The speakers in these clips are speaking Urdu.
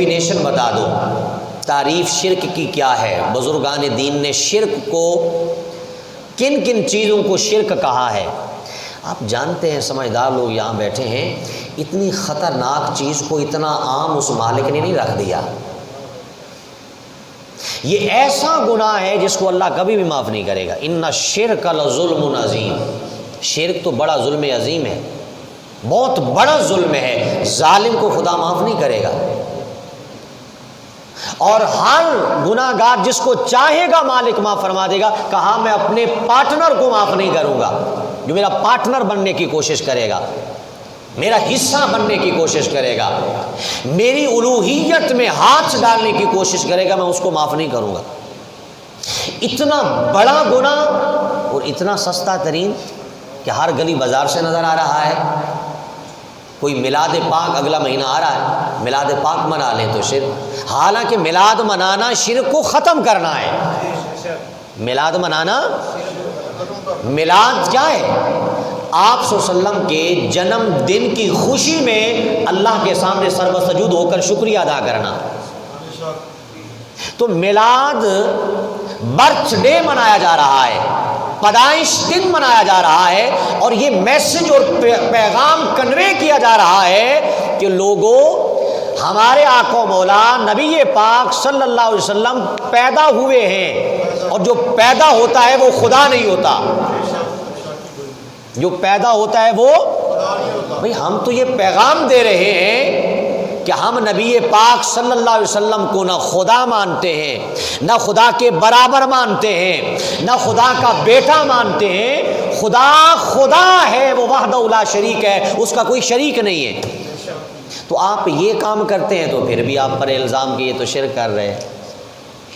ڈیفینیشن بتا دو، تعریف شرک کی کیا ہے؟ بزرگان دین نے شرک کو کن کن چیزوں کو شرک کہا ہے؟ آپ جانتے ہیں، سمجھدار لوگ یہاں بیٹھے ہیں، اتنی خطرناک چیز کو اتنا عام اس مالک نے نہیں رکھ دیا۔ یہ ایسا گناہ ہے جس کو اللہ کبھی بھی معاف نہیں کرے گا۔ ان الشرک لظلم عظیم، شرک تو بڑا ظلم عظیم ہے، بہت بڑا ظلم ہے، ظالم کو خدا معاف نہیں کرے گا۔ اور ہر گناہ گار جس کو چاہے گا مالک معاف فرما دے گا۔ کہا میں اپنے پارٹنر کو معاف نہیں کروں گا، جو میرا پارٹنر بننے کی کوشش کرے گا، میرا حصہ بننے کی کوشش کرے گا، میری الوہیت میں ہاتھ ڈالنے کی کوشش کرے گا، میں اس کو معاف نہیں کروں گا۔ اتنا بڑا گناہ اور اتنا سستا ترین کہ ہر گلی بازار سے نظر آ رہا ہے۔ کوئی میلاد پاک اگلا مہینہ آ رہا ہے، میلاد پاک منا لیں تو شرک، حالانکہ میلاد منانا شرک کو ختم کرنا ہے۔ میلاد منانا، میلاد کیا ہے؟ آپ صلی اللہ علیہ وسلم کے جنم دن کی خوشی میں اللہ کے سامنے سر بسجود ہو کر شکریہ ادا کرنا۔ تو میلاد برتھ ڈے منایا جا رہا ہے، پیدائش دن منایا جا رہا ہے، اور یہ میسج اور پیغام کنوے کیا جا رہا ہے کہ لوگوں، ہمارے آقا مولا نبی پاک صلی اللہ علیہ وسلم پیدا ہوئے ہیں، اور جو پیدا ہوتا ہے وہ خدا نہیں ہوتا، جو پیدا ہوتا ہے وہ بھئی ہم تو یہ پیغام دے رہے ہیں کہ ہم نبی پاک صلی اللہ علیہ وسلم کو نہ خدا مانتے ہیں، نہ خدا کے برابر مانتے ہیں، نہ خدا کا بیٹا مانتے ہیں۔ خدا خدا ہے، وہ وحدہ لا شریک ہے، اس کا کوئی شریک نہیں ہے۔ تو آپ یہ کام کرتے ہیں تو پھر بھی آپ پر الزام کہ یہ تو شرک کر رہے ہیں۔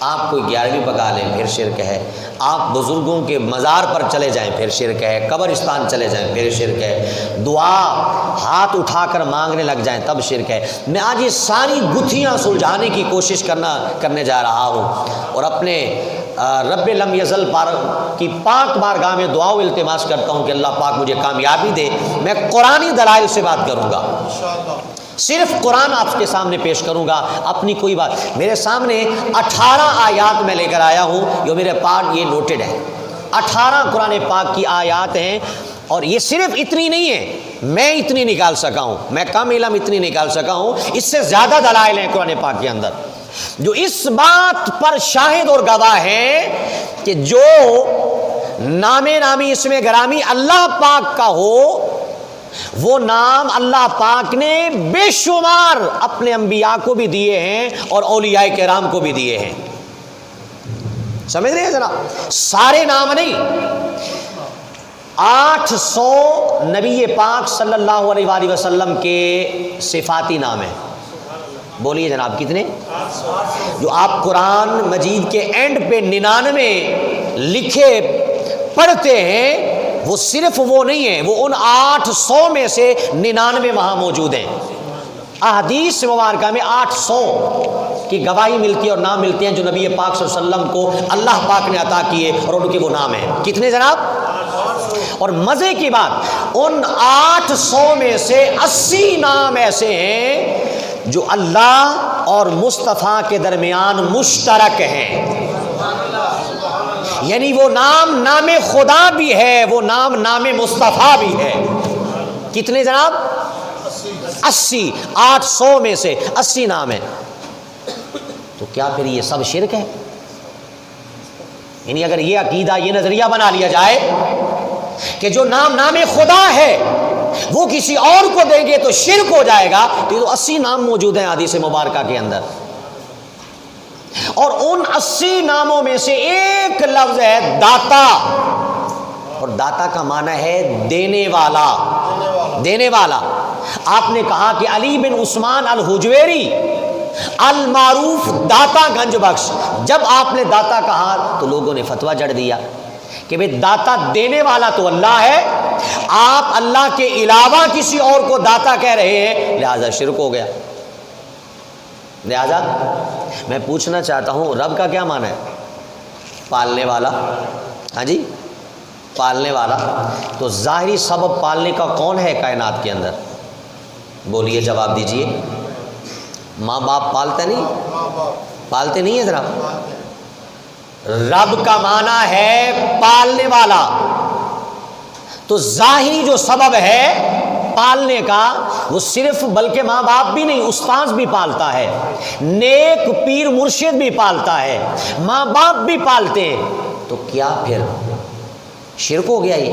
آپ کوئی 11ویں پکا لیں پھر شرک ہے، آپ بزرگوں کے مزار پر چلے جائیں پھر شرک ہے، قبرستان چلے جائیں پھر شرک ہے، دعا ہاتھ اٹھا کر مانگنے لگ جائیں تب شرک ہے۔ میں آج یہ ساری گتھیاں سلجھانے کی کوشش کرنے جا رہا ہوں، اور اپنے رب لم یزل کی پاک بارگاہ میں دعا و التماس کرتا ہوں کہ اللہ پاک مجھے کامیابی دے۔ میں قرآنی دلائل سے بات کروں گا، صرف قرآن آپ کے سامنے پیش کروں گا، اپنی کوئی بات۔ میرے سامنے 18 آیات میں لے کر آیا ہوں، جو میرے پاس یہ نوٹڈ ہے، 18 قرآن پاک کی آیات ہیں، اور یہ صرف اتنی نہیں ہے، میں اتنی نکال سکا ہوں، میں کم علم اتنی نکال سکا ہوں، اس سے زیادہ دلائل ہیں قرآن پاک کے اندر، جو اس بات پر شاہد اور گواہ ہیں کہ جو نامی اسم گرامی اللہ پاک کا ہو، وہ نام اللہ پاک نے بے شمار اپنے انبیاء کو بھی دیے ہیں اور اولیاء کرام کو بھی دیے ہیں۔ سمجھ رہے ہیں ذرا؟ سارے نام نہیں، 800 نبی پاک صلی اللہ علیہ وآلہ وسلم کے صفاتی نام ہیں۔ بولیے جناب کتنے؟ جو آپ قرآن مجید کے اینڈ پہ 99 لکھے پڑھتے ہیں، وہ صرف وہ نہیں ہیں، وہ ان 800 میں سے 99 وہاں موجود ہیں۔ احادیث مبارکہ میں 800 کی گواہی ملتی ہے اور نام ملتے ہیں جو نبی پاک صلی اللہ علیہ وسلم کو اللہ پاک نے عطا کیے، اور ان کے وہ نام ہیں۔ کتنے جناب؟ اور مزے کی بات، ان 800 میں سے 80 نام ایسے ہیں جو اللہ اور مصطفیٰ کے درمیان مشترک ہیں، یعنی وہ نام خدا بھی ہے، وہ نام مصطفیٰ بھی ہے۔ کتنے جناب؟ 80، 800 میں سے 80 نام ہیں۔ تو کیا پھر یہ سب شرک ہے؟ یعنی اگر یہ عقیدہ، یہ نظریہ بنا لیا جائے کہ جو نام خدا ہے وہ کسی اور کو دیں گے تو شرک ہو جائے گا، تو یہ تو 80 نام موجود ہیں حدیث مبارکہ کے اندر، اور ان 80 ناموں میں سے ایک لفظ ہے داتا، اور داتا کا معنی ہے دینے والا، دینے والا۔ آپ نے کہا کہ علی بن عثمان الحجویری المعروف داتا گنج بخش، جب آپ نے داتا کہا تو لوگوں نے فتویٰ جڑ دیا کہ بھئی داتا دینے والا تو اللہ ہے، آپ اللہ کے علاوہ کسی اور کو داتا کہہ رہے ہیں، لہذا شرک ہو گیا۔ لہذا میں پوچھنا چاہتا ہوں، رب کا کیا معنی ہے؟ پالنے والا۔ ہاں جی، پالنے والا۔ تو ظاہری سبب پالنے کا کون ہے کائنات کے اندر؟ بولیے، جواب دیجئے۔ ماں باپ پالتے نہیں؟ پالتے نہیں ہیں ذرا؟ رب کا معنی ہے پالنے والا، تو ظاہری جو سبب ہے پالنے کا وہ صرف بلکہ ماں باپ بھی نہیں، استاذ بھی پالتا ہے، نیک پیر مرشد بھی پالتا ہے، ماں باپ بھی پالتے ہیں، تو کیا پھر شرک ہو گیا؟ یہ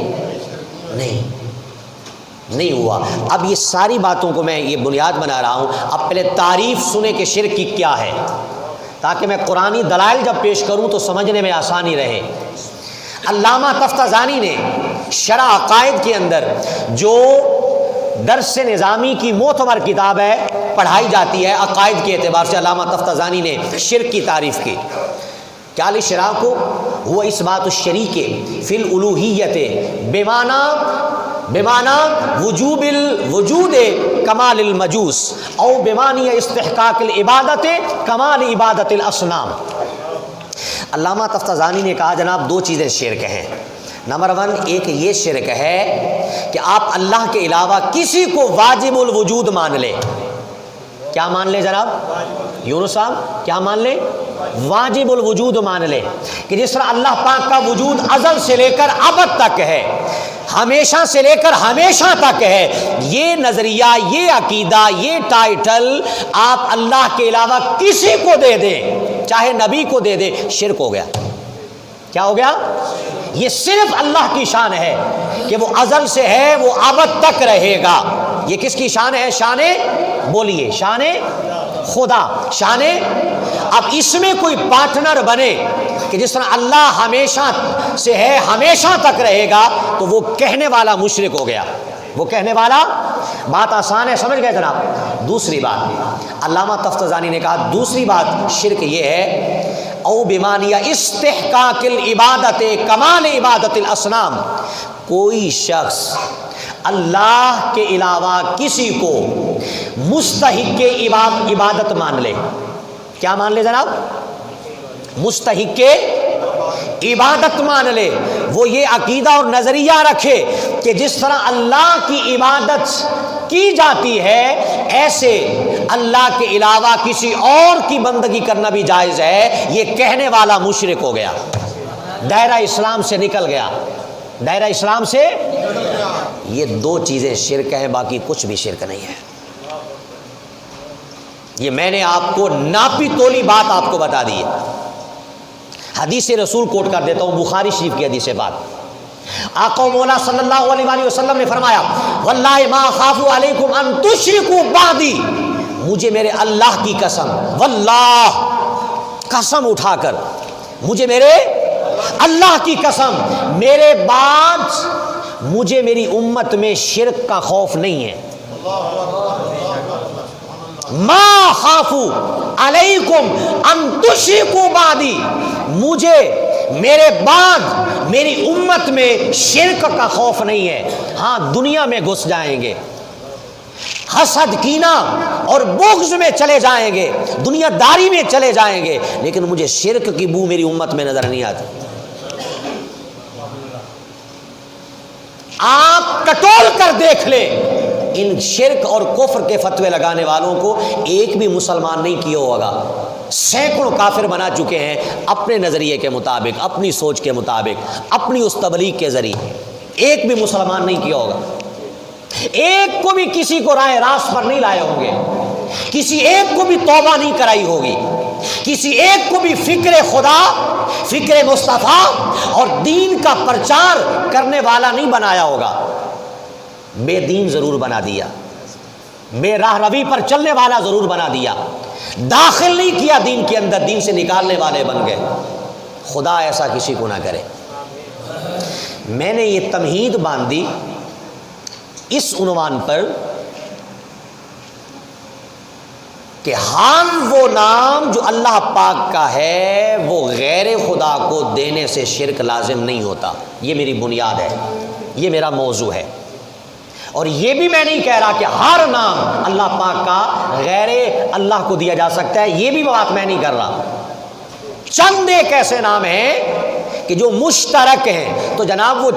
نہیں ہوا۔ اب یہ ساری باتوں کو میں یہ بنیاد بنا رہا ہوں، اب پہلے تعریف سنیں کہ شرک کی کیا ہے، تاکہ میں قرآنی دلائل جب پیش کروں تو سمجھنے میں آسانی رہے۔ علامہ تفتزانی نے شرح عقائد کے اندر جو درس نظامی کی معتبر کتاب ہے، پڑھائی جاتی ہے عقائد کے اعتبار سے، علامہ تفتزانی نے شرک کی تعریف کی۔ کیا الاشراک هو اثبات الشریک فی الالوہیت بمعنی وجوب الوجود کمال المجوس او بمعنی استحقاق العبادت کمال عبادت الاصنام۔ علامہ تفتزانی نے کہا جناب دو چیزیں شرک ہیں۔ نمبر 1، ایک یہ شرک ہے کہ آپ اللہ کے علاوہ کسی کو واجب الوجود مان لیں۔ کیا مان لیں جناب؟ یونس صاحب کیا مان لیں؟ واجب الوجود مان لیں، کہ جس طرح اللہ پاک کا وجود ازل سے لے کر ابد تک ہے، ہمیشہ سے لے کر ہمیشہ تک ہے، یہ نظریہ، یہ عقیدہ، یہ ٹائٹل آپ اللہ کے علاوہ کسی کو دے دیں، چاہے نبی کو دے دیں، شرک ہو گیا۔ کیا ہو گیا؟ یہ صرف اللہ کی شان ہے کہ وہ ازل سے ہے، وہ ابد تک رہے گا۔ یہ کس کی شان ہے؟ شان بولیے، شان خدا، شان۔ اب اس میں کوئی پارٹنر بنے کہ جس طرح اللہ ہمیشہ سے ہے ہمیشہ تک رہے گا، تو وہ کہنے والا مشرک ہو گیا۔ وہ کہنے والا، بات آسان ہے، سمجھ گئے جناب؟ دوسری بات علامہ تفتزانی نے کہا، دوسری بات شرک یہ ہے او بیمانیہ استحقاق العبادت کمال عبادت الاصنام، کوئی شخص اللہ کے علاوہ کسی کو مستحق عبادت مان لے۔ کیا مان لے جناب؟ مستحق عبادت مان لے، وہ یہ عقیدہ اور نظریہ رکھے کہ جس طرح اللہ کی عبادت کی جاتی ہے ایسے اللہ کے علاوہ کسی اور کی بندگی کرنا بھی جائز ہے، یہ کہنے والا مشرک ہو گیا، دائرہ اسلام سے نکل گیا، دائرہ اسلام سے۔ یہ دو چیزیں شرک ہیں، باقی کچھ بھی شرک نہیں ہے۔ یہ میں نے آپ کو ناپی تولی بات آپ کو بتا دی ہے۔ حدیث رسول کوٹ کر دیتا ہوں، بخاری شریف کی حدیث بات۔ آقا و مولا صلی اللہ علیہ وآلہ وسلم نے فرمایا، واللہ ما خاف علیکم ان تشرکوا بعدی، مجھے میرے اللہ کی قسم، واللہ قسم اٹھا کر، مجھے میرے اللہ کی قسم، میرے بعد مجھے میری امت میں شرک کا خوف نہیں ہے۔ ما خاف علیکم ان تشرکوا بعدی، مجھے میرے بعد میری امت میں شرک کا خوف نہیں ہے۔ ہاں دنیا میں گھس جائیں گے، حسد کینہ اور بغض میں چلے جائیں گے، دنیا داری میں چلے جائیں گے، لیکن مجھے شرک کی بو میری امت میں نظر نہیں آتی۔ آپ ٹٹول کر دیکھ لیں، ان شرک اور کفر کے فتوے لگانے والوں کو ایک بھی مسلمان نہیں کیا ہوگا، سینکڑوں کافر بنا چکے ہیں اپنے نظریے کے مطابق، اپنی سوچ کے مطابق، اپنی اس تبلیغ کے ذریعے، ایک بھی مسلمان نہیں کیا ہوگا، ایک کو بھی کسی کو راہ راست پر نہیں لائے ہوں گے، کسی ایک کو بھی توبہ نہیں کرائی ہوگی، کسی ایک کو بھی فکر خدا، فکر مصطفیٰ اور دین کا پرچار کرنے والا نہیں بنایا ہوگا، بے دین ضرور بنا دیا، بے راہ روی پر چلنے والا ضرور بنا دیا، داخل نہیں کیا دین کے اندر، دین سے نکالنے والے بن گئے۔ خدا ایسا کسی کو نہ کرے۔ میں نے یہ تمہید باندھی اس عنوان پر کہ ہر وہ نام جو اللہ پاک کا ہے وہ غیر خدا کو دینے سے شرک لازم نہیں ہوتا، یہ میری بنیاد ہے، یہ میرا موضوع ہے۔ اور یہ بھی میں نہیں کہہ رہا کہ ہر نام اللہ پاک کا غیر اللہ کو دیا جا سکتا ہے، یہ بھی بات میں نہیں کر رہا۔ چند ایک ایسے نام ہیں کہ جو مشترک ہیں، تو جناب وہ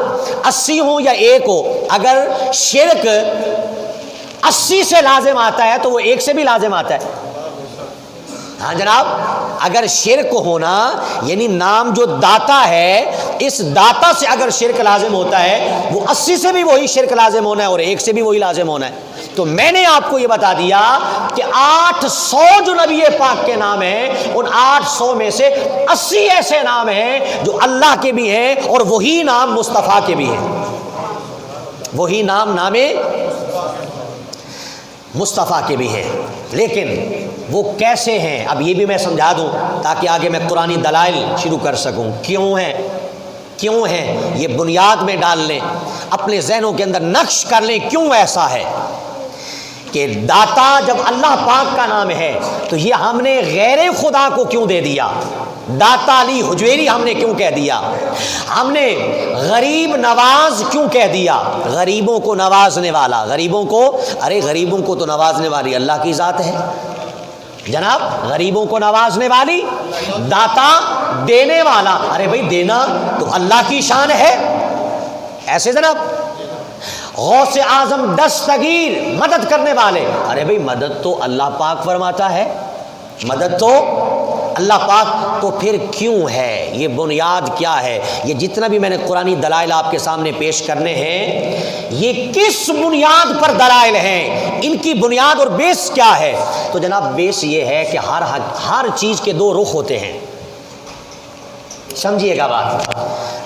80 ہو یا 1 ہو، اگر شرک 80 سے لازم آتا ہے تو وہ 1 سے بھی لازم آتا ہے۔ ہاں جناب، اگر شرک ہونا یعنی نام جو داتا ہے، اس داتا سے اگر شرک لازم ہوتا ہے، وہ 80 سے بھی وہی شرک لازم ہونا ہے اور 1 سے بھی وہی لازم ہونا ہے۔ تو میں نے آپ کو یہ بتا دیا کہ 800 جو نبی پاک کے نام ہیں، ان 800 میں سے 80 ایسے نام ہیں جو اللہ کے بھی ہیں اور وہی نام مصطفیٰ کے بھی ہیں، وہی نام مصطفیٰ کے بھی ہیں۔ لیکن وہ کیسے ہیں، اب یہ بھی میں سمجھا دوں تاکہ آگے میں قرآنی دلائل شروع کر سکوں۔ کیوں ہیں یہ بنیاد میں ڈال لیں، اپنے ذہنوں کے اندر نقش کر لیں کیوں ایسا ہے کہ داتا جب اللہ پاک کا نام ہے تو یہ ہم نے غیر خدا کو کیوں دے دیا؟ داتا علی حجویری ہم نے کیوں کہہ دیا؟ ہم نے غریب نواز کیوں کہہ دیا؟ غریبوں کو نوازنے والا، غریبوں کو تو نوازنے والی اللہ کی ذات ہے جناب، غریبوں کو نوازنے والی، داتا دینے والا، ارے بھائی دینا تو اللہ کی شان ہے، ایسے جناب۔ غوث اعظم دستگیر، مدد کرنے والے، ارے بھائی مدد تو اللہ پاک فرماتا ہے، مدد تو اللہ پاک، تو پھر کیوں ہے؟ یہ بنیاد کیا ہے؟ یہ جتنا بھی میں نے قرآنی دلائل آپ کے سامنے پیش کرنے ہیں، یہ کس بنیاد پر دلائل ہیں؟ ان کی بنیاد اور بیس کیا ہے؟ تو جناب بیس یہ ہے کہ ہر چیز کے 2 رخ ہوتے ہیں، سمجھیے گا بات،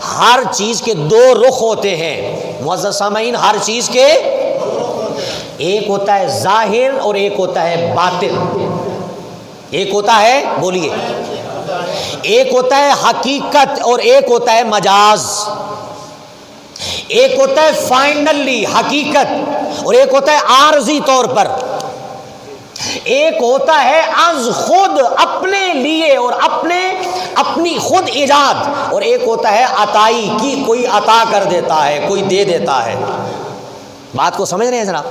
ہر چیز کے 2 رخ ہوتے ہیں معزز سامعین، ہر چیز کے، ایک ہوتا ہے ظاہر اور ایک ہوتا ہے باطن، ایک ہوتا ہے، بولیے، ایک ہوتا ہے حقیقت اور ایک ہوتا ہے مجاز، ایک ہوتا ہے فائنلی حقیقت اور ایک ہوتا ہے عارضی طور پر، ایک ہوتا ہے از خود اپنے لیے اور اپنی خود ایجاد، اور ایک ہوتا ہے عطائی کی، کوئی عطا کر دیتا ہے، کوئی دے دیتا ہے۔ بات کو سمجھ رہے ہیں جناب؟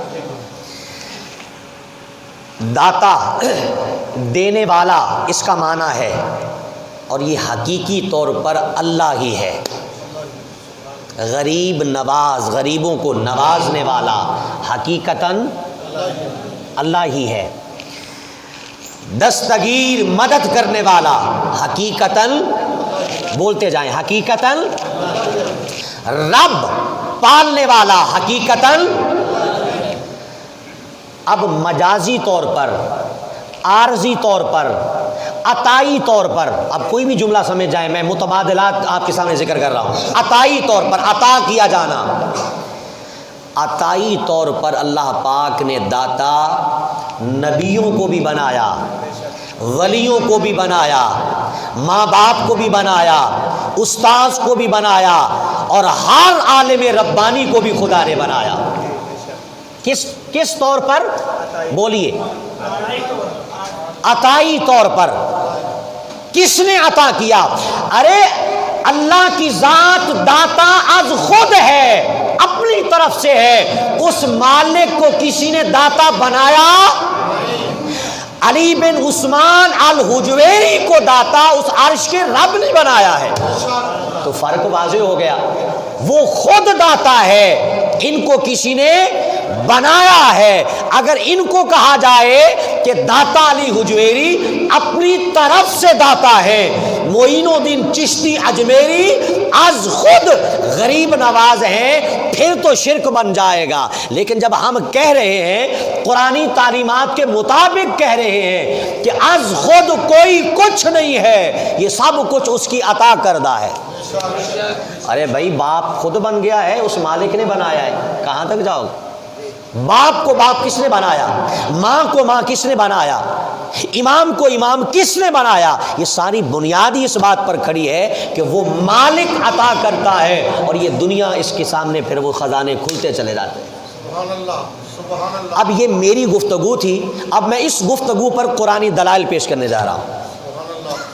داتا دینے والا اس کا معنی ہے، اور یہ حقیقی طور پر اللہ ہی ہے۔ غریب نواز، غریبوں کو نوازنے والا حقیقتاً اللہ ہی ہے۔ دستگیر، مدد کرنے والا حقیقتاً، بولتے جائیں، حقیقتاً رب، پالنے والا حقیقتاً۔ اب مجازی طور پر، عارضی طور پر، عطائی طور پر، اب کوئی بھی جملہ سمجھ جائیں، میں متبادلات آپ کے سامنے ذکر کر رہا ہوں۔ عطائی طور پر، عطا کیا جانا، عطائی طور پر اللہ پاک نے داتا نبیوں کو بھی بنایا، ولیوں کو بھی بنایا، ماں باپ کو بھی بنایا، استاذ کو بھی بنایا، اور ہر عالم ربانی کو بھی خدا نے بنایا۔ کس طور پر؟ بولیے، عطائی طور پر۔ کس نے عطا کیا؟ ارے اللہ کی ذات داتا از خود ہے، اپنی طرف سے ہے، اس مالک کو کسی نے داتا بنایا؟ علی بن عثمان الحجویری کو داتا اس عرش کے رب نے بنایا ہے۔ تو فرق واضح ہو گیا، وہ خود داتا ہے، ان کو کسی نے بنایا ہے۔ اگر ان کو کہا جائے کہ داتا علی حجویری اپنی طرف سے داتا ہے، معین الدین چشتی اجمیری از خود غریب نواز ہیں، پھر تو شرک بن جائے گا۔ لیکن جب ہم کہہ رہے ہیں، قرآنی تعلیمات کے مطابق کہہ رہے ہیں کہ از خود کوئی کچھ نہیں ہے، یہ سب کچھ اس کی عطا کردہ ہے۔ ارے بھائی باپ خود بن گیا ہے، اس مالک نے بنایا ہے، کہاں تک جاؤ؟ باپ کو باپ کس نے بنایا؟ ماں کو ماں کس نے بنایا؟ امام کو امام کس نے بنایا؟ یہ ساری بنیادی اس بات پر کھڑی ہے کہ وہ مالک عطا کرتا ہے، اور یہ دنیا اس کے سامنے پھر وہ خزانے کھلتے چلے جاتے ہیں۔ سبحان اللہ، سبحان اللہ۔ اب یہ میری گفتگو تھی، اب میں اس گفتگو پر قرآنی دلائل پیش کرنے جا رہا ہوں،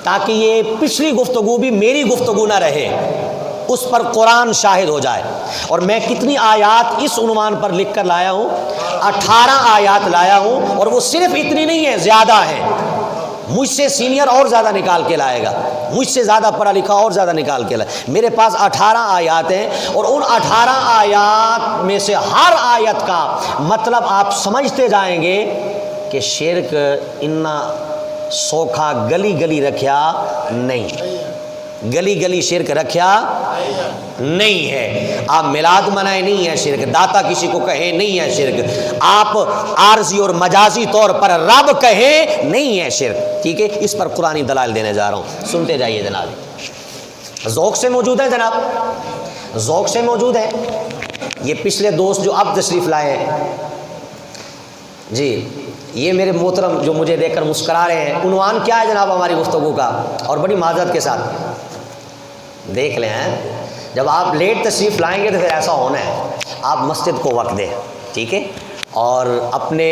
تاکہ یہ پچھلی گفتگو بھی میری گفتگو نہ رہے، اس پر قرآن شاہد ہو جائے۔ اور میں کتنی آیات اس عنوان پر لکھ کر لایا ہوں؟ 18 آیات لایا ہوں، اور وہ صرف اتنی نہیں ہے، زیادہ ہیں۔ مجھ سے سینئر اور زیادہ نکال کے لائے گا، مجھ سے زیادہ پڑھا لکھا اور زیادہ نکال کے لائے۔ میرے پاس 18 آیات ہیں، اور ان 18 آیات میں سے ہر آیت کا مطلب آپ سمجھتے جائیں گے کہ شرک انا سوکھا گلی گلی رکھیا نہیں، گلی گلی شرک رکھیا نہیں ہے۔ آپ میلاد منائے نہیں ہے شرک، داتا کسی کو کہے نہیں ہے شرک، آپ عارضی اور مجازی طور پر رب کہے نہیں ہے شرک، ٹھیک ہے۔ اس پر قرآنی دلائل دینے جا رہا ہوں، سنتے جائیے جناب۔ ذوق سے موجود ہے جناب، ذوق سے موجود ہے۔ یہ پچھلے دوست جو اب تشریف لائے ہیں جی، یہ میرے محترم جو مجھے دیکھ کر مسکرا رہے ہیں، عنوان کیا ہے جناب ہماری گفتگو کا؟ اور بڑی معذرت کے ساتھ دیکھ لیں، جب آپ لیٹ تشریف لائیں گے تو پھر ایسا ہونا ہے، آپ مسجد کو وقت دیں، ٹھیک ہے۔ اور اپنے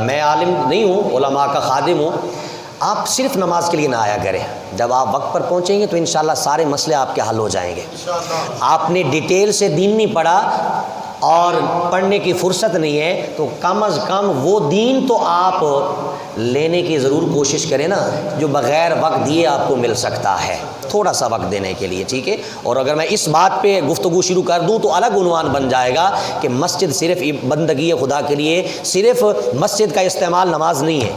میں عالم نہیں ہوں، علماء کا خادم ہوں، آپ صرف نماز کے لیے نہ آیا کریں۔ جب آپ وقت پر پہنچیں گے تو انشاءاللہ سارے مسئلے آپ کے حل ہو جائیں گے۔ آپ نے ڈیٹیل سے دین نہیں پڑھا اور پڑھنے کی فرصت نہیں ہے تو کم از کم وہ دین تو آپ لینے کی ضرور کوشش کریں نا جو بغیر وقت دیے آپ کو مل سکتا ہے، تھوڑا سا وقت دینے کے لیے، ٹھیک ہے۔ اور اگر میں اس بات پہ گفتگو شروع کر دوں تو الگ عنوان بن جائے گا کہ مسجد صرف بندگی خدا کے لیے، صرف مسجد کا استعمال نماز نہیں ہے۔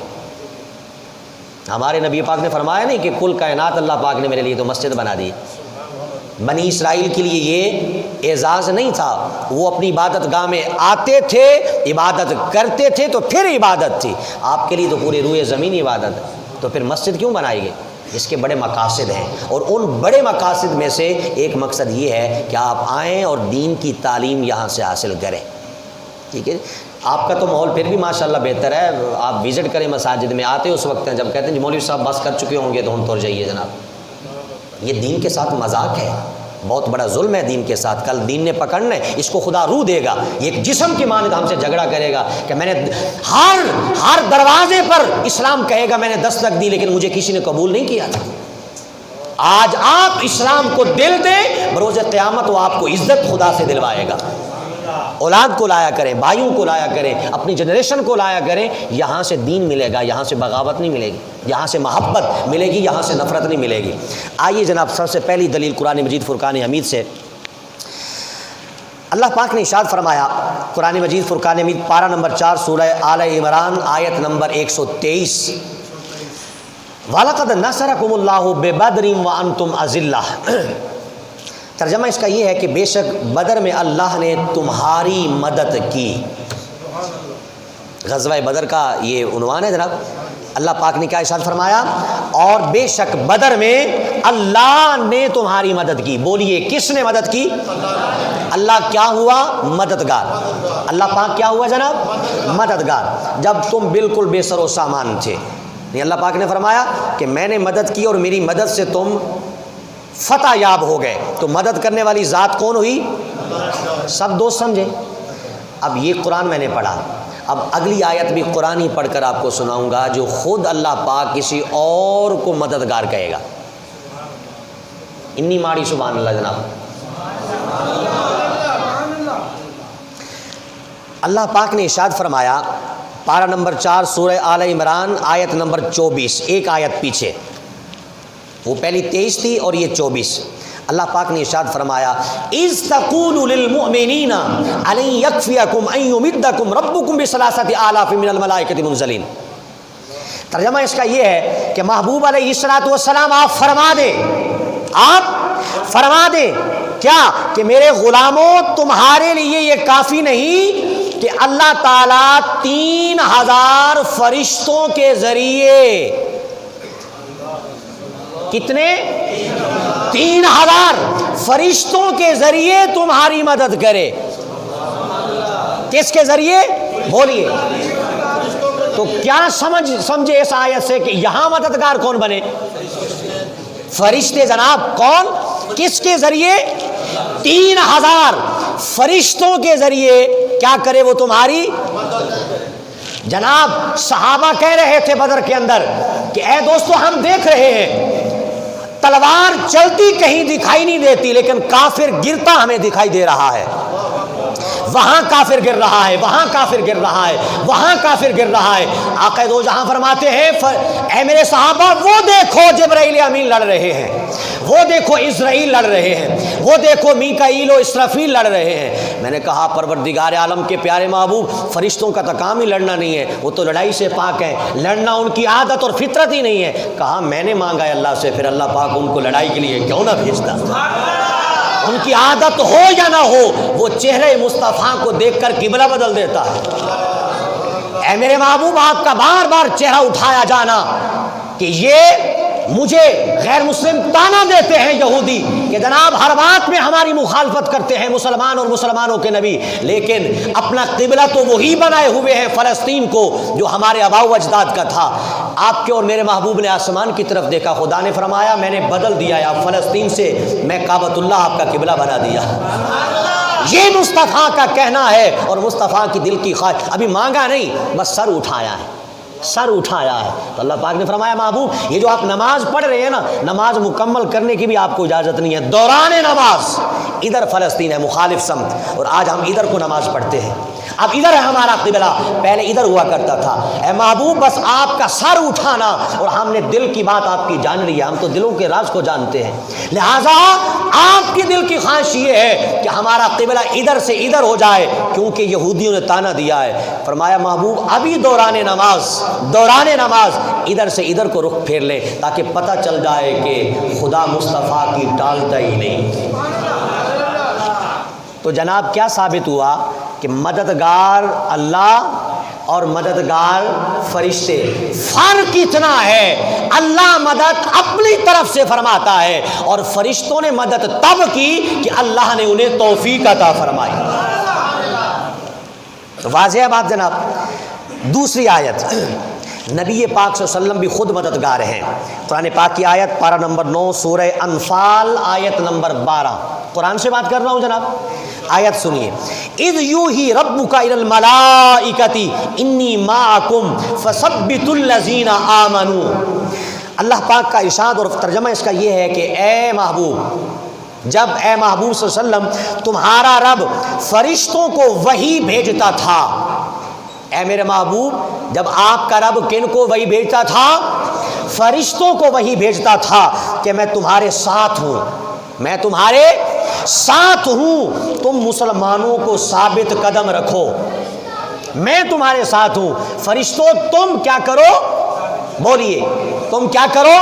ہمارے نبی پاک نے فرمایا نہیں کہ کل کائنات اللہ پاک نے میرے لیے تو مسجد بنا دی۔ بنی اسرائیل کے لیے یہ اعزاز نہیں تھا، وہ اپنی عبادت گاہ میں آتے تھے، عبادت کرتے تھے تو پھر عبادت تھی۔ آپ کے لیے تو پورے روئے زمین عبادت ہے، تو پھر مسجد کیوں بنائی گئی؟ اس کے بڑے مقاصد ہیں، اور ان بڑے مقاصد میں سے ایک مقصد یہ ہے کہ آپ آئیں اور دین کی تعلیم یہاں سے حاصل کریں، ٹھیک ہے۔ آپ کا تو ماحول پھر بھی ماشاءاللہ بہتر ہے، آپ وزٹ کریں مساجد میں، آتے اس وقت ہیں جب کہتے ہیں جی مولوی صاحب بس کر چکے ہوں گے تو ہم تو جائیے جناب۔ یہ دین کے ساتھ مذاق ہے، بہت بڑا ظلم ہے دین کے ساتھ۔ کل دین نے پکڑنا ہے، اس کو خدا روح دے گا، یہ ایک جسم کی مانند ہم سے جھگڑا کرے گا کہ میں نے ہر دروازے پر اسلام کہے گا میں نے دستک دی لیکن مجھے کسی نے قبول نہیں کیا تھا۔ آج آپ اسلام کو دل دیں، بروز قیامت وہ آپ کو عزت خدا سے دلوائے گا۔ اولاد کو لایا کریں، بھائیوں کو لایا کریں، اپنی جنریشن کو لایا کریں، یہاں سے دین ملے گا، یہاں سے بغاوت نہیں ملے گی، یہاں سے محبت ملے گی، یہاں سے نفرت نہیں ملے گی۔ آئیے جناب، سب سے پہلی دلیل قرآن مجید فرقان حمید سے۔ اللہ پاک نے ارشاد فرمایا قرآن مجید فرقان حمید پارہ نمبر 4 سورہ آل عمران آیت نمبر 123، وَلَقَدْ نَصَرَكُمُ اللَّهُ بِبَدْرٍ وَأَنْتُمْ أَذِلَّةٌ۔ ترجمہ اس کا یہ ہے کہ بے شک بدر میں اللہ نے تمہاری مدد کی۔ غزوہ بدر کا یہ عنوان ہے جناب۔ اللہ پاک نے کیا ارشاد فرمایا؟ اور بے شک بدر میں اللہ نے تمہاری مدد کی۔ بولیے کس نے مدد کی؟ اللہ کیا ہوا؟ مددگار۔ اللہ پاک کیا ہوا جناب؟ مددگار۔ جب تم بالکل بے سر و سامان تھے، اللہ پاک نے فرمایا کہ میں نے مدد کی اور میری مدد سے تم فتح یاب ہو گئے۔ تو مدد کرنے والی ذات کون ہوئی؟ سب دوست سمجھے؟ اب یہ قرآن میں نے پڑھا، اب اگلی آیت بھی قرآن ہی پڑھ کر آپ کو سناؤں گا جو خود اللہ پاک کسی اور کو مددگار کہے گا۔ انی ماڑی سبحان اللہ جناب۔ اللہ پاک نے ارشاد فرمایا پارہ نمبر 4 سورہ آل عمران آیت نمبر 24، ایک آیت پیچھے، وہ پہلی 23 تھی اور یہ 24۔ اللہ پاک نے ارشاد فرمایا اذ تقول للمؤمنین ان یکفیکم ان یمدکم ربکم بثلاثۃ آلاف من الملائکۃ منزلین۔ ترجمہ اس کا یہ ہے کہ محبوب علیہ الصلوۃ والسلام آپ فرما دیں کیا کہ میرے غلاموں تمہارے لیے یہ کافی نہیں کہ اللہ تعالیٰ 3000 فرشتوں کے ذریعے، کتنے؟ 3000 فرشتوں کے ذریعے تمہاری مدد کرے۔ کس کے ذریعے؟ بولیے۔ تو کیا سمجھے اس آیت سے کہ یہاں مددگار کون بنے؟ فرشتے جناب۔ کون؟ کس کے ذریعے؟ 3000 فرشتوں کے ذریعے کیا کرے وہ تمہاری جناب۔ صحابہ کہہ رہے تھے بدر کے اندر کہ اے دوستو ہم دیکھ رہے ہیں تلوار چلتی کہیں دکھائی نہیں دیتی لیکن کافر گرتا ہمیں دکھائی دے رہا ہے۔ وہاں کافر گر رہا ہے، وہاں کافر گر رہا ہے، وہاں کافر گر رہا ہے۔ آقا دو جہاں فرماتے ہیں اے میرے صحابہ وہ دیکھو جبرائیل امین لڑ رہے ہیں، وہ دیکھو اسرائیل لڑ رہے ہیں، وہ دیکھو میکائیل و اسرافیل لڑ رہے ہیں۔ میں نے کہا پروردگار عالم کے پیارے محبوب، فرشتوں کا تو کام ہی لڑنا نہیں ہے، وہ تو لڑائی سے پاک ہیں، لڑنا ان کی عادت اور فطرت ہی نہیں ہے۔ کہا میں نے مانگا ہے اللہ سے، پھر اللہ پاک ان کو لڑائی کے لیے کیوں نہ بھیجتا؟ ان کی عادت ہو یا نہ ہو، وہ چہرے مصطفیٰ کو دیکھ کر قبلہ بدل دیتا ہے۔ اے میرے محبوب، آپ کا بار بار چہرہ اٹھایا جانا کہ یہ مجھے غیر مسلم تانا دیتے ہیں یہودی کہ جناب ہر بات میں ہماری مخالفت کرتے ہیں مسلمان اور مسلمانوں کے نبی، لیکن اپنا قبلہ تو وہی بنائے ہوئے ہیں فلسطین کو جو ہمارے آباء و اجداد کا تھا۔ آپ کے اور میرے محبوب نے آسمان کی طرف دیکھا، خدا نے فرمایا میں نے بدل دیا ہے، آپ فلسطین سے میں کعبۃ اللہ آپ کا قبلہ بنا دیا۔ یہ مصطفیٰ کا کہنا ہے اور مصطفیٰ کی دل کی خواہش۔ ابھی مانگا نہیں، بس سر اٹھایا ہے، سر اٹھایا ہے۔ تو اللہ پاک نے فرمایا محبوب یہ جو آپ نماز پڑھ رہے ہیں نا، نماز مکمل کرنے کی بھی آپ کو اجازت نہیں ہے۔ دوران نماز ادھر فلسطین ہے مخالف سمت، اور آج ہم ادھر کو نماز پڑھتے ہیں، اب ادھر ہے ہمارا قبلہ، پہلے ادھر ہوا کرتا تھا۔ اے محبوب بس آپ کا سر اٹھانا، اور ہم نے دل کی بات آپ کی جان لی ہے، ہم تو دلوں کے راز کو جانتے ہیں، لہٰذا آپ کی دل کی خواہش یہ ہے کہ ہمارا قبلہ ادھر سے ادھر ہو جائے، کیونکہ یہودیوں نے تانا دیا ہے۔ فرمایا محبوب ابھی دوران نماز ادھر سے ادھر کو رخ پھیر لے، تاکہ پتہ چل جائے کہ خدا مصطفیٰ کی ٹالتا ہی نہیں۔ تو جناب کیا ثابت ہوا کہ مددگار اللہ اور مددگار فرشتے، فرق اتنا ہے اللہ مدد اپنی طرف سے فرماتا ہے اور فرشتوں نے مدد تب کی کہ اللہ نے انہیں توفیق عطا فرمائی۔ تو واضح ہے بات جناب۔ دوسری آیت، نبی پاک صلی اللہ علیہ وسلم بھی خود مددگار ہیں۔ قرآن پاک کی آیت پارہ نمبر 9 سورہ انفال آیت نمبر 12، قرآن سے بات کر رہا ہوں جناب، آیت سنیے۔ اذ یوحی ربک الی الملائکۃ انی معکم فثبتوا الذین آمنوا۔ اللہ پاک کا ارشاد اور ترجمہ اس کا یہ ہے کہ اے محبوب، جب اے محبوب صلی اللہ علیہ وسلم تمہارا رب فرشتوں کو وحی بھیجتا تھا، اے میرے محبوب جب آپ کا رب کن کو وحی بھیجتا تھا؟ فرشتوں کو وحی بھیجتا تھا کہ میں تمہارے ساتھ ہوں، میں تمہارے ساتھ ہوں، تم مسلمانوں کو ثابت قدم رکھو، میں تمہارے ساتھ ہوں۔ فرشتوں تم کیا کرو؟ بولیے تم کیا کرو؟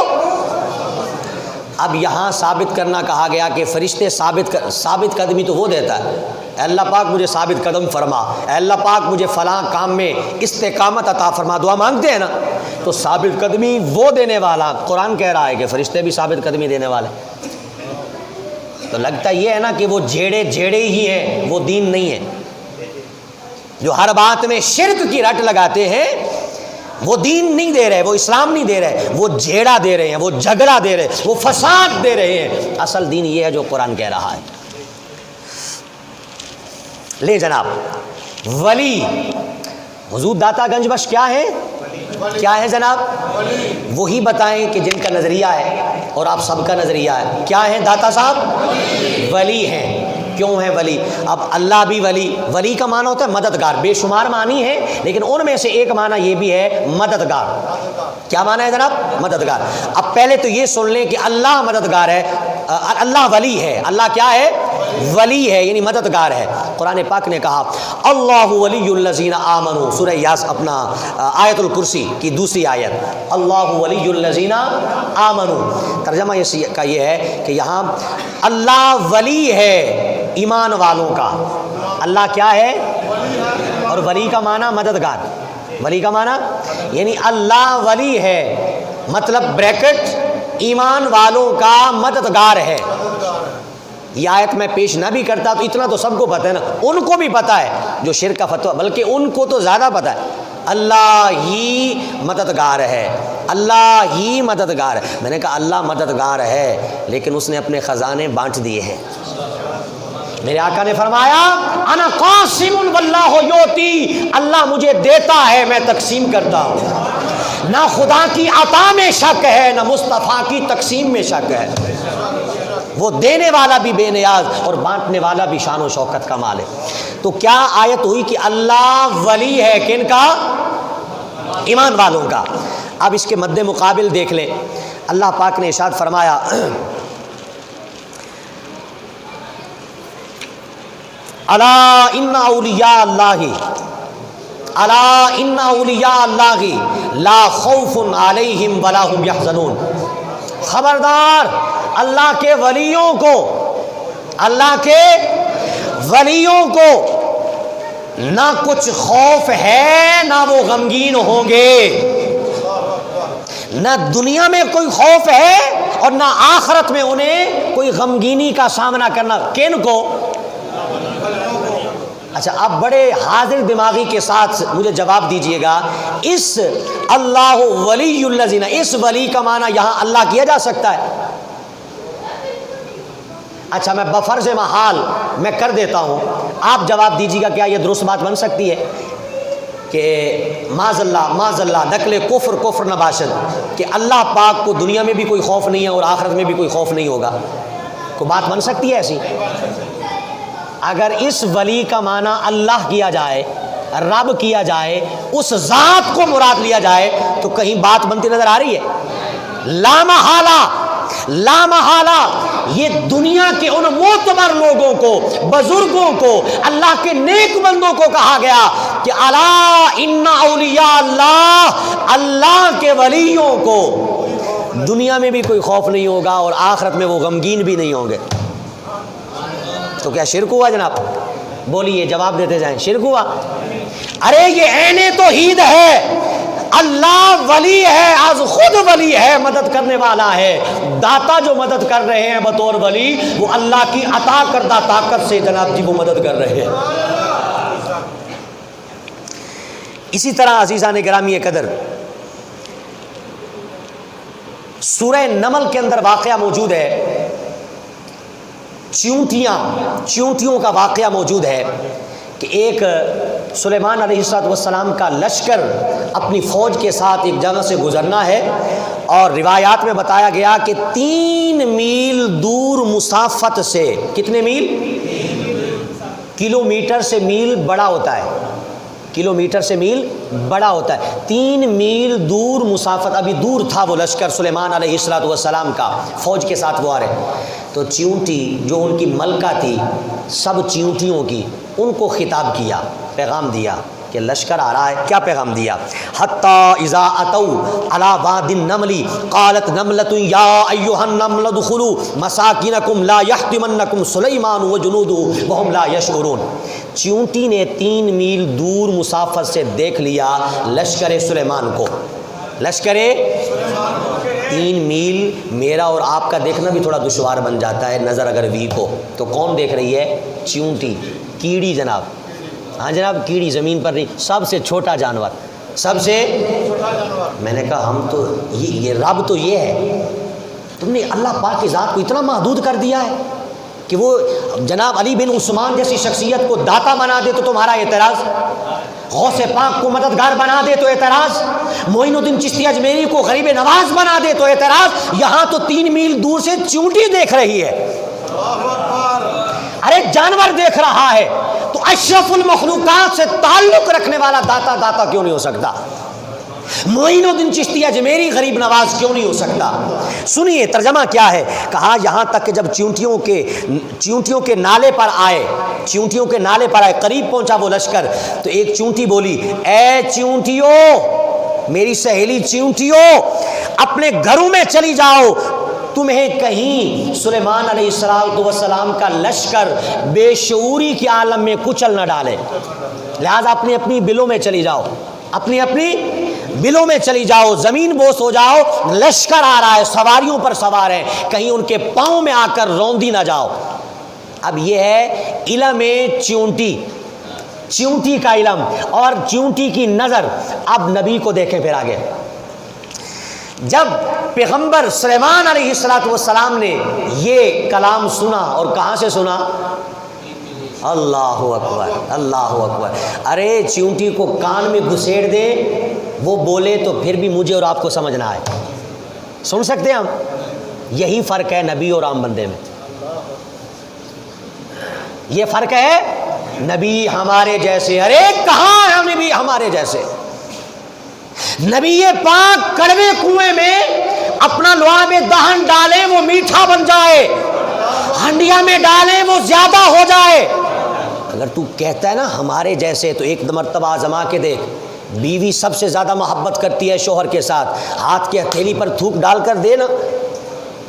اب یہاں ثابت کرنا کہا گیا کہ فرشتے ثابت قدمی تو وہ دیتا ہے، اے اللہ پاک مجھے ثابت قدم فرما، اے اللہ پاک مجھے فلاں کام میں استقامت عطا فرما، دعا مانگتے ہیں نا، تو ثابت قدمی وہ دینے والا قرآن کہہ رہا ہے کہ فرشتے بھی ثابت قدمی دینے والے۔ تو لگتا یہ ہے نا کہ وہ جھیڑے ہی ہیں، وہ دین نہیں ہے۔ جو ہر بات میں شرک کی رٹ لگاتے ہیں وہ دین نہیں دے رہے، وہ اسلام نہیں دے رہے، وہ جھیڑا دے رہے ہیں، وہ جھگڑا دے رہے ہیں، وہ فساد دے رہے ہیں۔ اصل دین یہ ہے جو قرآن کہہ رہا ہے۔ لے جناب، ولی حضور داتا گنج بخش کیا ہے؟ کیا ہے جناب؟ وہی بتائیں کہ جن کا نظریہ ہے اور آپ سب کا نظریہ ہے، کیا ہیں داتا صاحب؟ ولی ہیں۔ کیوں ہے ولی؟ اب اللہ بھی ولی کا معنی ہوتا ہے مددگار، بے شمار معنی ہے، لیکن ان میں سے ایک معنی یہ بھی ہے مددگار۔ کیا معنی ہے جناب؟ مددگار۔ اب پہلے تو یہ سن لیں کہ اللہ مددگار ہے، اللہ ولی ہے۔ اللہ کیا ہے؟ ولی ہے، یعنی مددگار ہے۔ قرآن پاک نے کہا اللہ ولی الذین آمنوا، سورہ یاس اپنا آیت الکرسی کی دوسری آیت، اللہ ولی الذین آمنوا۔ ترجمہ کا یہ ہے کہ یہاں اللہ ولی ہے ایمان والوں کا۔ اللہ کیا ہے؟ اور ولی کا معنی مددگار، ولی کا معنی یعنی اللہ ولی ہے، مطلب بریکٹ ایمان والوں کا مددگار ہے۔ یہ آیت میں پیش نہ بھی کرتا تو اتنا تو سب کو پتہ ہے نا، ان کو بھی پتہ ہے جو شرک کا فتویٰ، بلکہ ان کو تو زیادہ پتہ ہے اللہ ہی مددگار ہے، اللہ ہی مددگار ہے۔ میں نے کہا اللہ مددگار ہے لیکن اس نے اپنے خزانے بانٹ دیے ہیں۔ میرے آقا نے فرمایا انا قاسم واللہ یؤتی، اللہ مجھے دیتا ہے میں تقسیم کرتا ہوں۔ نہ خدا کی عطا میں شک ہے نہ مصطفیٰ کی تقسیم میں شک ہے۔ وہ دینے والا بھی بے نیاز اور بانٹنے والا بھی شان و شوکت کا مالک۔ تو کیا آیت ہوئی کہ اللہ ولی ہے کن کا؟ ایمان والوں کا۔ اب اس کے مد مقابل دیکھ لیں، اللہ پاک نے ارشاد فرمایا الا ان اولیاء اللہ الا ان اولیاء اللہ لا خوف علیہم ولا هم یحزنون، خبردار اللہ کے ولیوں کو، اللہ کے ولیوں کو نہ کچھ خوف ہے نہ وہ غمگین ہوں گے، نہ دنیا میں کوئی خوف ہے اور نہ آخرت میں انہیں کوئی غمگینی کا سامنا کرنا۔ کن کو؟ اچھا اب بڑے حاضر دماغی کے ساتھ مجھے جواب دیجئے گا، اس اللہ ولی الذین، اس ولی کا معنی یہاں اللہ کیا جا سکتا ہے؟ اچھا میں بفرض محال میں کر دیتا ہوں، آپ جواب دیجیے گا کیا یہ درست بات بن سکتی ہے کہ معاذ اللہ نقل کفر نباشد، کہ اللہ پاک کو دنیا میں بھی کوئی خوف نہیں ہے اور آخرت میں بھی کوئی خوف نہیں ہوگا؟ کوئی بات بن سکتی ہے ایسی؟ اگر اس ولی کا معنی اللہ کیا جائے، رب کیا جائے، اس ذات کو مراد لیا جائے، تو کہیں بات بنتی نظر آ رہی ہے؟ لا محالہ یہ دنیا کے ان معتبر لوگوں کو، بزرگوں کو، اللہ کے نیک بندوں کو کہا گیا کہ الا ان اولیاء اللہ، اللہ کے ولیوں کو دنیا میں بھی کوئی خوف نہیں ہوگا اور آخرت میں وہ غمگین بھی نہیں ہوں گے۔ تو کیا شرک ہوا جناب؟ بولیے، جواب دیتے جائیں، شرک ہوا؟ ارے یہ عین توحید ہے، اللہ ولی ہے، از خود ولی ہے، مدد کرنے والا ہے، داتا جو مدد کر رہے ہیں بطور ولی وہ اللہ کی عطا کردہ طاقت سے جناب جی وہ مدد کر رہے ہیں۔ اسی طرح عزیزان گرامی قدر سورہ نمل کے اندر واقعہ موجود ہے، چیونٹیوں کا واقعہ موجود ہے کہ ایک سلیمان علیہ السلام کا لشکر اپنی فوج کے ساتھ ایک جگہ سے گزرنا ہے، اور روایات میں بتایا گیا کہ 3 میل دور مسافت سے، کتنے میل؟ کلومیٹر سے میل بڑا ہوتا ہے، کلومیٹر سے میل بڑا ہوتا ہے، 3 میل دور مسافت، ابھی دور تھا وہ لشکر سلیمان علیہ السلام کا، فوج کے ساتھ وہ آ رہے، تو چیونٹی جو ان کی ملکہ تھی، سب چیونٹیوں کی، ان کو خطاب کیا، پیغام دیا کہ لشکر آ رہا ہے۔ کیا پیغام دیا؟ حتی اذا اتوا علی واد النمل قالت نملۃ یا ایھا النمل ادخلوا مساکنکم لا یحطمنکم سلیمان وجنودہ وہم لا یشعرون۔ چیونٹی نے 3 میل دور مسافت سے دیکھ لیا لشکر سلیمان کو، لشکر 3 میل میرا اور آپ کا دیکھنا بھی تھوڑا دشوار بن جاتا ہے، نظر اگر ویک ہو تو کون دیکھ رہی ہے؟ چیونٹی، کیڑی جناب، ہاں جناب کیڑی، زمین پر نہیں، سب سے چھوٹا جانور، سب سے میں نے کہا ہم تو یہ رب تو یہ ہے، تم نے اللہ پاک کی ذات کو اتنا محدود کر دیا ہے کہ وہ جناب علی بن عثمان جیسی شخصیت کو داتا بنا دے تو تمہارا اعتراض، غوث پاک کو مددگار بنا دے تو اعتراض، معین الدین چشتی اجمیری کو غریب نواز بنا دے تو اعتراض، یہاں تو 3 میل دور سے چیونٹی دیکھ رہی ہے، ارے جانور دیکھ رہا ہے، تو اشرف المخلوقات سے تعلق رکھنے والا داتا کیوں نہیں ہو سکتا؟ معین الدین چشتی اجمیری غریب نواز کیوں نہیں ہو سکتا؟ سنیے ترجمہ کیا ہے، کہا یہاں تک کہ جب چیونٹیوں کے نالے پر آئے، قریب پہنچا وہ لشکر، تو ایک چیونٹی بولی، اے چیونٹیوں، میری سہیلی چیونٹیوں، اپنے گھروں میں چلی جاؤ، تمہیں کہیں سلیمان علیہ السلام کا لشکر بے شعوری کے عالم میں کچل نہ ڈالے، لہذا اپنی اپنی بلوں میں چلی جاؤ، اپنی اپنی بلوں میں چلی جاؤ، زمین بوس ہو جاؤ، لشکر آ رہا ہے، سواریوں پر سوار ہیں، کہیں ان کے پاؤں میں آ کر روندی نہ جاؤ۔ اب یہ ہے علم چیونٹی کا علم اور چیونٹی کی نظر۔ اب نبی کو دیکھیں پھر آگے، جب پیغمبر سلیمان علیہ السلام نے یہ کلام سنا، اور کہاں سے سنا؟ اللہ اکبر، اللہ اکبر۔ ارے چیونٹی کو کان میں گھسیڑ دے، وہ بولے تو پھر بھی مجھے اور آپ کو سمجھ نہ آئے، سن سکتے ہیں ہم؟ یہی فرق ہے نبی اور عام بندے میں، یہ فرق ہے، نبی ہمارے جیسے، ارے کہاں ہے نبی ہمارے جیسے؟ نبی پاک کڑوے کنویں میں اپنا لعاب دہن ڈالے وہ میٹھا بن جائے، ہنڈیا میں ڈالے وہ زیادہ ہو جائے، اگر تو کہتا ہے نا ہمارے جیسے، تو ایک مرتبہ آزما کے دیکھ، بیوی سب سے زیادہ محبت کرتی ہے شوہر کے ساتھ، ہاتھ کے ہتھیلی پر تھوک ڈال کر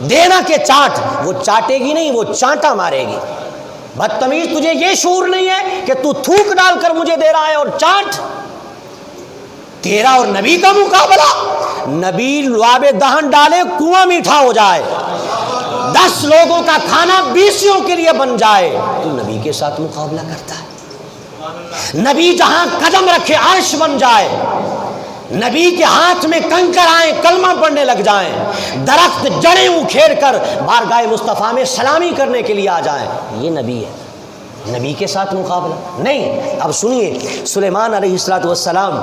دینا کہ چاٹ، وہ چاٹے گی نہیں، وہ چانٹا مارے گی۔ بدتمیز، تجھے یہ شعور نہیں ہے کہ تو تھوک ڈال کر مجھے دے رہا ہے اور چاٹ؟ تیرا اور نبی کا مقابلہ، نبی لعاب دہن ڈالے کنواں میٹھا ہو جائے، 10 لوگوں کا کھانا 20 کے لیے بن جائے، تو نبی کے ساتھ مقابلہ کرتا ہے؟ نبی جہاں قدم رکھے عرش بن جائے، نبی کے ہاتھ میں کنکر آئیں کلمہ پڑھنے لگ جائیں، درخت جڑیں اکھیڑ کر بارگاہ مصطفیٰ میں سلامی کرنے کے لیے آ جائیں، یہ نبی ہے؟ نبی کے ساتھ مقابلہ نہیں۔ اب سنیے، سلیمان علیہ السلام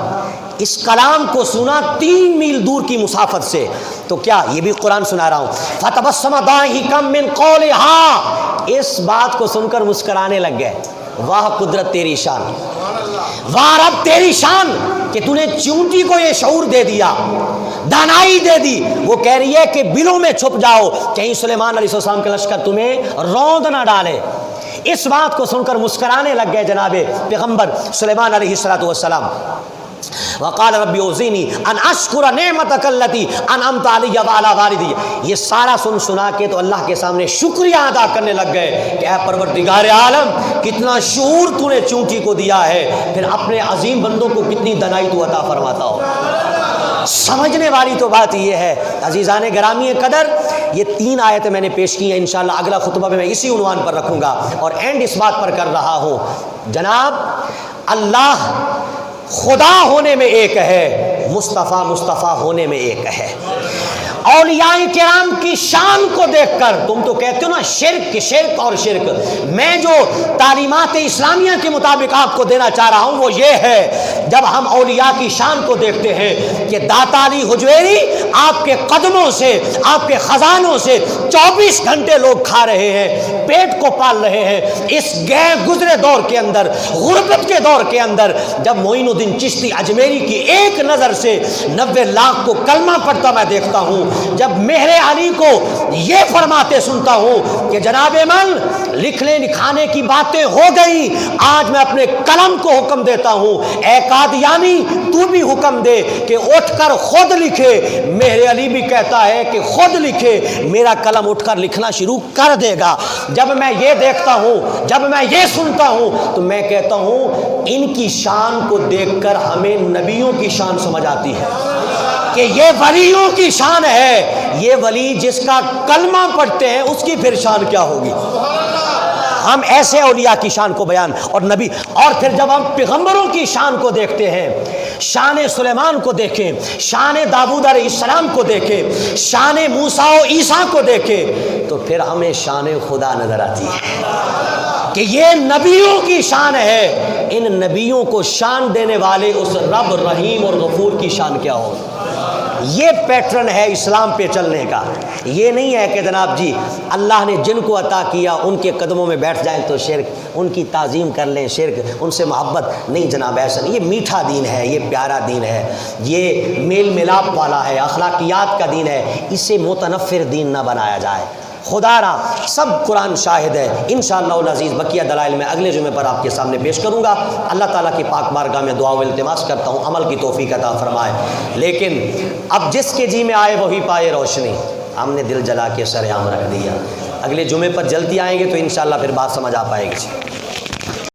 اس کلام کو سنا 3 میل دور کی مسافت سے، تو کیا یہ بھی قرآن سنا رہا ہوں، فتبسم ضاحکا من قولہا، اس بات کو سن کر مسکرانے لگ گئے۔ واہ قدرت تیری شان، واہ رب تیری شان کہ تو نے چونٹی کو یہ شعور دے دیا، دانائی دے دی۔ وہ کہہ رہی ہے کہ بلوں میں چھپ جاؤ، کہیں سلیمان علیہ السلام کے لشکر تمہیں روند نہ ڈالے۔ اس بات کو سن کر مسکرانے لگ گئے جناب پیغمبر سلیمان علیہ السلام۔ وقال ربی اوزینی ان اشکر نعمتک التی انعمت علی وعلی والدی، یہ سارا سنا کے تو اللہ کے سامنے شکریہ ادا کرنے لگ گئے کہ اے پروردگار عالم، کتنا شعور تو نے چونٹی کو دیا ہے، پھر اپنے عظیم بندوں کو کتنی دنائی تو عطا فرماتا ہو۔ سمجھنے والی تو بات یہ ہے عزیزان گرامی قدر، یہ 3 آیتیں میں نے پیش کی ہیں، انشاءاللہ اگلا خطبہ میں اس عنوان پر رکھوں گا، اور اینڈ اس بات پر کر رہا ہوں، جناب اللہ خدا ہونے میں ایک ہے، مصطفیٰ ہونے میں ایک ہے۔ اولیاء کرام کی شان کو دیکھ کر تم تو کہتے ہو نا شرک اور شرک، میں جو تعلیمات اسلامیہ کے مطابق آپ کو دینا چاہ رہا ہوں وہ یہ ہے، جب ہم اولیاء کی شان کو دیکھتے ہیں کہ داتا علی حجویری آپ کے قدموں سے، آپ کے خزانوں سے 24 گھنٹے لوگ کھا رہے ہیں، پیٹ کو پال رہے ہیں، اس گزرے دور کے اندر، غربت کے دور کے اندر، جب معین الدین چشتی اجمیری کی ایک نظر سے 90 لاکھ کو کلمہ پڑھتا میں دیکھتا ہوں، جب مہر علی کو یہ فرماتے سنتا ہوں کہ جناب من لکھنے لکھانے کی باتیں ہو گئی، آج میں اپنے قلم کو حکم دیتا ہوں، اے قادیانی تو بھی حکم دے کہ اٹھ کر خود لکھے۔ مہر علی بھی کہتا ہے کہ خود لکھے، میرا قلم اٹھ کر لکھنا شروع کر دے گا۔ جب میں یہ دیکھتا ہوں، جب میں یہ سنتا ہوں، تو میں کہتا ہوں ان کی شان کو دیکھ کر ہمیں نبیوں کی شان سمجھ آتی ہے کہ یہ ولیوں کی شان ہے، یہ ولی جس کا کلمہ پڑھتے ہیں اس کی پھر شان کیا ہوگی۔ ہم ایسے اولیاء کی شان کو بیان اور نبی، اور پھر جب ہم پیغمبروں کی شان کو دیکھتے ہیں، شان سلیمان کو دیکھیں، شان داؤد علیہ السلام کو دیکھیں، شان موسیٰ و عیسیٰ کو دیکھیں، تو پھر ہمیں شان خدا نظر آتی ہے کہ یہ نبیوں کی شان ہے۔ ان نبیوں کو شان دینے والے اس رب رحیم اور غفور کی شان کیا ہوگی۔ یہ پیٹرن ہے اسلام پہ چلنے کا۔ یہ نہیں ہے کہ جناب جی اللہ نے جن کو عطا کیا ان کے قدموں میں بیٹھ جائیں تو شرک، ان کی تعظیم کر لیں شرک، ان سے محبت نہیں جناب، ایسا نہیں۔ یہ میٹھا دین ہے، یہ پیارا دین ہے، یہ میل ملاپ والا ہے، اخلاقیات کا دین ہے، اسے متنفر دین نہ بنایا جائے۔ خدا را سب قرآن شاہد ہے، انشاءاللہ العزیز بقیہ دلائل میں اگلے جمعے پر آپ کے سامنے پیش کروں گا۔ اللہ تعالیٰ کی پاک بارگاہ میں دعا و التماس کرتا ہوں عمل کی توفیق عطا فرمائے۔ لیکن اب جس کے جی میں آئے وہی پائے روشنی، ہم نے دل جلا کے سر عام رکھ دیا۔ اگلے جمعے پر جلدی آئیں گے تو انشاءاللہ پھر بات سمجھ آ پائے گی۔